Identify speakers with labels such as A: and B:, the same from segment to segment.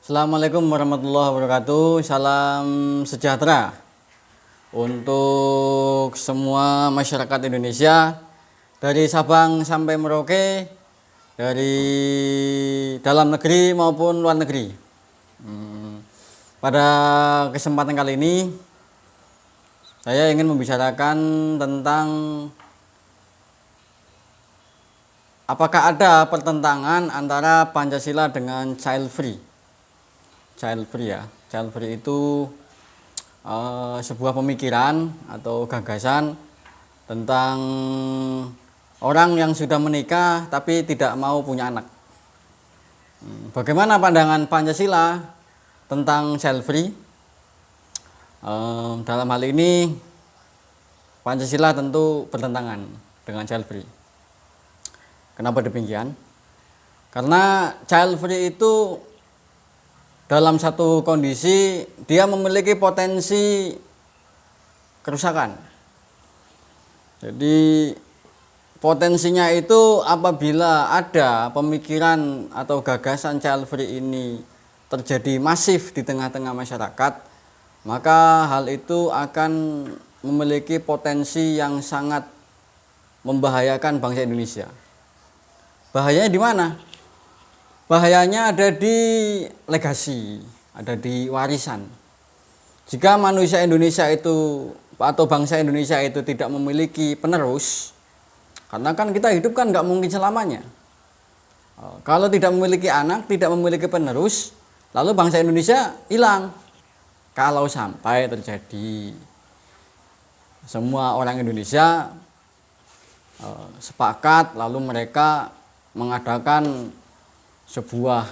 A: Assalamualaikum warahmatullahi wabarakatuh. Salam sejahtera untuk semua masyarakat Indonesia dari Sabang sampai Merauke, dari dalam negeri maupun luar negeri. Pada kesempatan kali ini saya ingin membicarakan tentang apakah ada pertentangan antara Pancasila dengan child free. Child free ya, child free itu sebuah pemikiran atau gagasan tentang orang yang sudah menikah tapi tidak mau punya anak. Bagaimana pandangan Pancasila tentang child free? Dalam hal ini Pancasila tentu bertentangan dengan child free. Kenapa demikian? Karena child free itu dalam satu kondisi dia memiliki potensi kerusakan. Jadi potensinya itu apabila ada pemikiran atau gagasan child free ini terjadi masif di tengah-tengah masyarakat, maka hal itu akan memiliki potensi yang sangat membahayakan bangsa Indonesia. Bahayanya di mana? Bahayanya ada di legasi, ada di warisan. Jika manusia Indonesia itu atau bangsa Indonesia itu tidak memiliki penerus, karena kan kita hidup kan nggak mungkin selamanya. Kalau tidak memiliki anak, tidak memiliki penerus, lalu bangsa Indonesia hilang. Kalau sampai terjadi semua orang Indonesia sepakat, lalu mereka mengadakan sebuah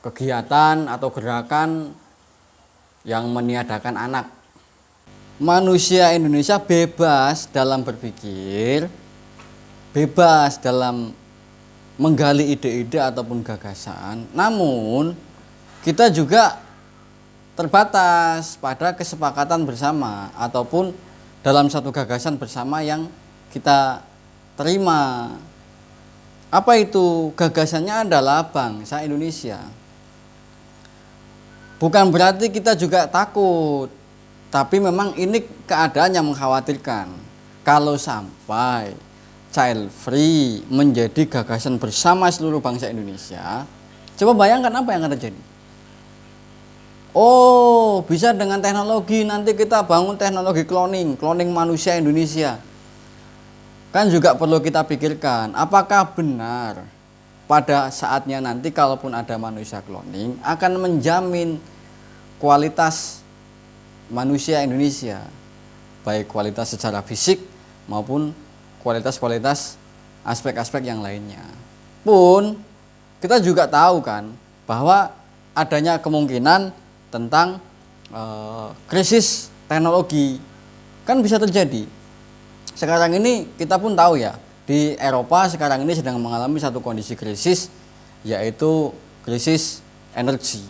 A: kegiatan atau gerakan yang meniadakan anak. Manusia Indonesia bebas dalam berpikir, bebas dalam menggali ide-ide ataupun gagasan. Namun kita juga terbatas pada kesepakatan bersama ataupun dalam satu gagasan bersama yang kita terima. Apa itu? Gagasannya adalah bangsa Indonesia. Bukan berarti kita juga takut, tapi memang ini keadaan yang mengkhawatirkan. Kalau sampai child free menjadi gagasan bersama seluruh bangsa Indonesia, coba bayangkan apa yang akan terjadi. Oh, bisa dengan teknologi, nanti kita bangun teknologi cloning manusia Indonesia. Kan juga perlu kita pikirkan, apakah benar pada saatnya nanti kalaupun ada manusia cloning akan menjamin kualitas manusia Indonesia, baik kualitas secara fisik maupun kualitas aspek-aspek yang lainnya. Pun kita juga tahu kan bahwa adanya kemungkinan tentang krisis teknologi kan bisa terjadi. Sekarang ini kita pun tahu ya, di Eropa sekarang ini sedang mengalami satu kondisi krisis, yaitu krisis energi.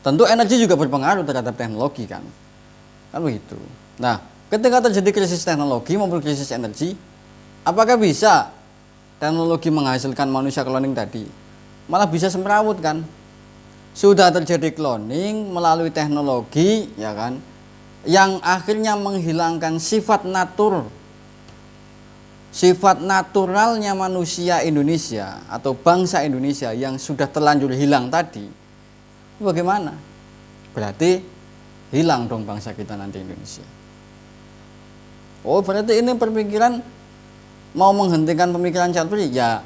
A: Tentu energi juga berpengaruh terhadap teknologi kan begitu. Nah, ketika terjadi krisis teknologi maupun krisis energi, apakah bisa teknologi menghasilkan manusia cloning tadi? Malah bisa semrawut kan. Sudah terjadi cloning melalui teknologi ya kan, yang akhirnya menghilangkan sifat naturalnya manusia Indonesia atau bangsa Indonesia yang sudah terlanjur hilang tadi. Bagaimana? Berarti hilang dong bangsa kita nanti Indonesia. Oh, berarti ini perpikiran mau menghentikan pemikiran child free? Ya,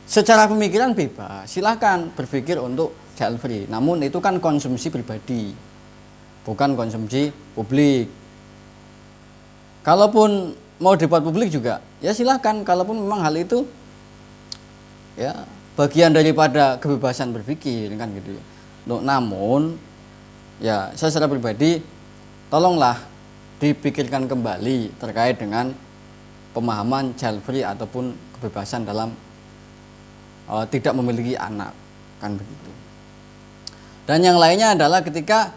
A: secara pemikiran bebas, silahkan berpikir untuk child free. Namun itu kan konsumsi pribadi, bukan konsumsi publik. Kalaupun mau debat publik juga, ya silahkan. Kalaupun memang hal itu ya bagian daripada kebebasan berpikir kan gitu. Namun ya saya secara pribadi tolonglah dipikirkan kembali terkait dengan pemahaman child free ataupun kebebasan dalam tidak memiliki anak kan begitu. Dan yang lainnya adalah ketika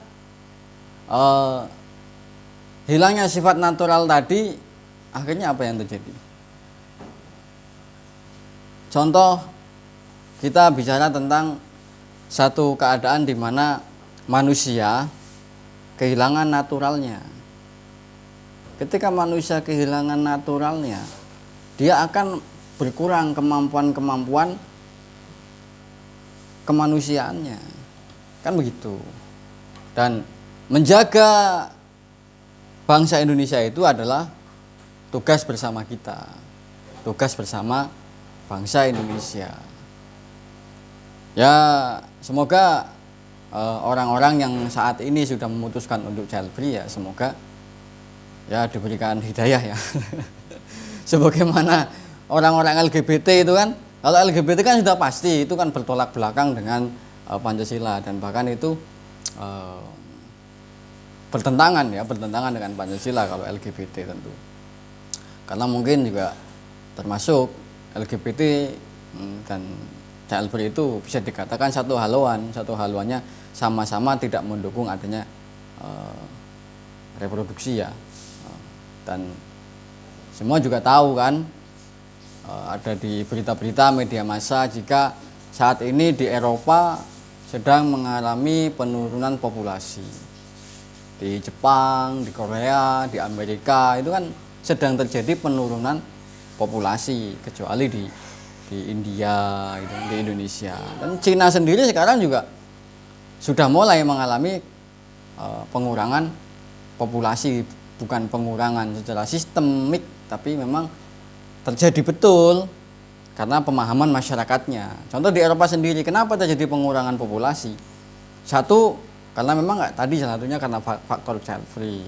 A: hilangnya sifat natural tadi, akhirnya apa yang terjadi? Contoh, kita bicara tentang satu keadaan di mana manusia kehilangan naturalnya. Ketika manusia kehilangan naturalnya, dia akan berkurang kemampuan-kemampuan kemanusiaannya. Kan begitu. Dan menjaga bangsa Indonesia itu adalah tugas bersama kita. Tugas bersama bangsa Indonesia. Ya, semoga orang-orang yang saat ini sudah memutuskan untuk child free, ya semoga ya diberikan hidayah ya. Sebagaimana orang-orang LGBT itu kan, kalau LGBT kan sudah pasti itu kan bertolak belakang dengan Pancasila, dan bahkan itu bertentangan dengan Pancasila kalau LGBT tentu. Karena mungkin juga termasuk LGBT dan child free itu bisa dikatakan satu haluannya sama-sama tidak mendukung adanya reproduksi ya. Dan semua juga tahu kan, ada di berita-berita media massa jika saat ini di Eropa sedang mengalami penurunan populasi. Di Jepang, di Korea, di Amerika itu kan sedang terjadi penurunan populasi, kecuali di India, di Indonesia. Dan Cina sendiri sekarang juga sudah mulai mengalami pengurangan populasi, bukan pengurangan secara sistemik, tapi memang terjadi betul karena pemahaman masyarakatnya. Contoh di Eropa sendiri, kenapa terjadi pengurangan populasi? Satu, karena memang tadi salah satunya karena faktor child free.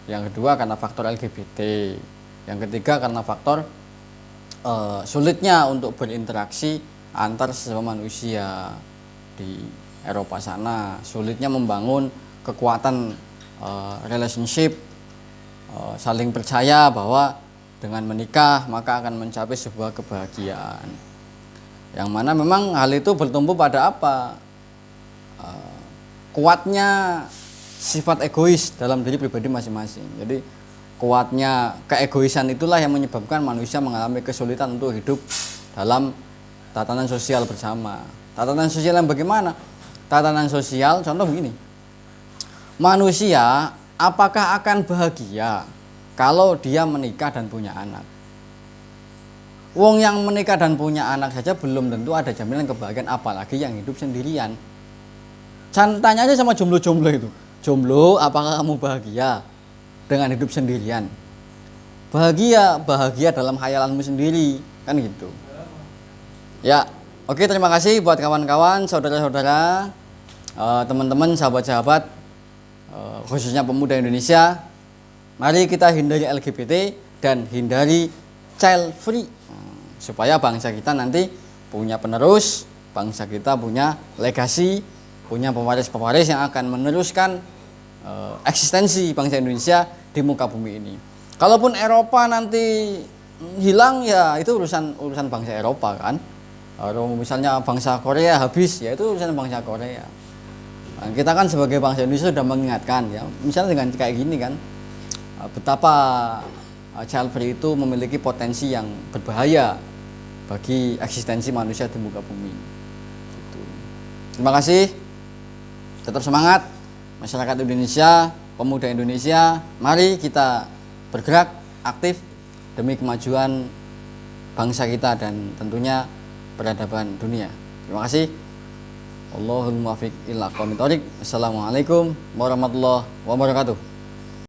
A: Yang kedua karena faktor LGBT. Yang ketiga karena faktor sulitnya untuk berinteraksi antar sesama manusia di Eropa sana, sulitnya membangun kekuatan relationship, saling percaya bahwa dengan menikah maka akan mencapai sebuah kebahagiaan. Yang mana memang hal itu bertumbuh pada apa? Kuatnya sifat egois dalam diri pribadi masing-masing. Jadi kuatnya keegoisan itulah yang menyebabkan manusia mengalami kesulitan untuk hidup dalam tatanan sosial bersama. Tatanan sosial yang bagaimana? Tatanan sosial contoh begini. Manusia apakah akan bahagia kalau dia menikah dan punya anak? Wong yang menikah dan punya anak saja belum tentu ada jaminan kebahagiaan, apalagi yang hidup sendirian. Tanya aja sama jomblo-jomblo itu. Jomblo, apakah kamu bahagia dengan hidup sendirian? Bahagia dalam khayalanmu sendiri, kan gitu. Ya, oke, terima kasih buat kawan-kawan, saudara-saudara, teman-teman, sahabat-sahabat, khususnya pemuda Indonesia. Mari kita hindari LGBT dan hindari child free, supaya bangsa kita nanti punya penerus, bangsa kita punya legasi, punya pewaris-pewaris yang akan meneruskan eksistensi bangsa Indonesia di muka bumi ini. Kalaupun Eropa nanti hilang, ya itu urusan bangsa Eropa kan. Kalau misalnya bangsa Korea habis, ya itu urusan bangsa Korea. Nah, kita kan sebagai bangsa Indonesia sudah mengingatkan ya, misalnya dengan kayak gini kan, betapa child free itu memiliki potensi yang berbahaya bagi eksistensi manusia di muka bumi. Gitu. Terima kasih. Tetap semangat masyarakat Indonesia, pemuda Indonesia. Mari kita bergerak aktif demi kemajuan bangsa kita dan tentunya peradaban dunia. Terima kasih. Allahul muwaffiq ila aqwamit thoriq. Assalamualaikum warahmatullahi wabarakatuh.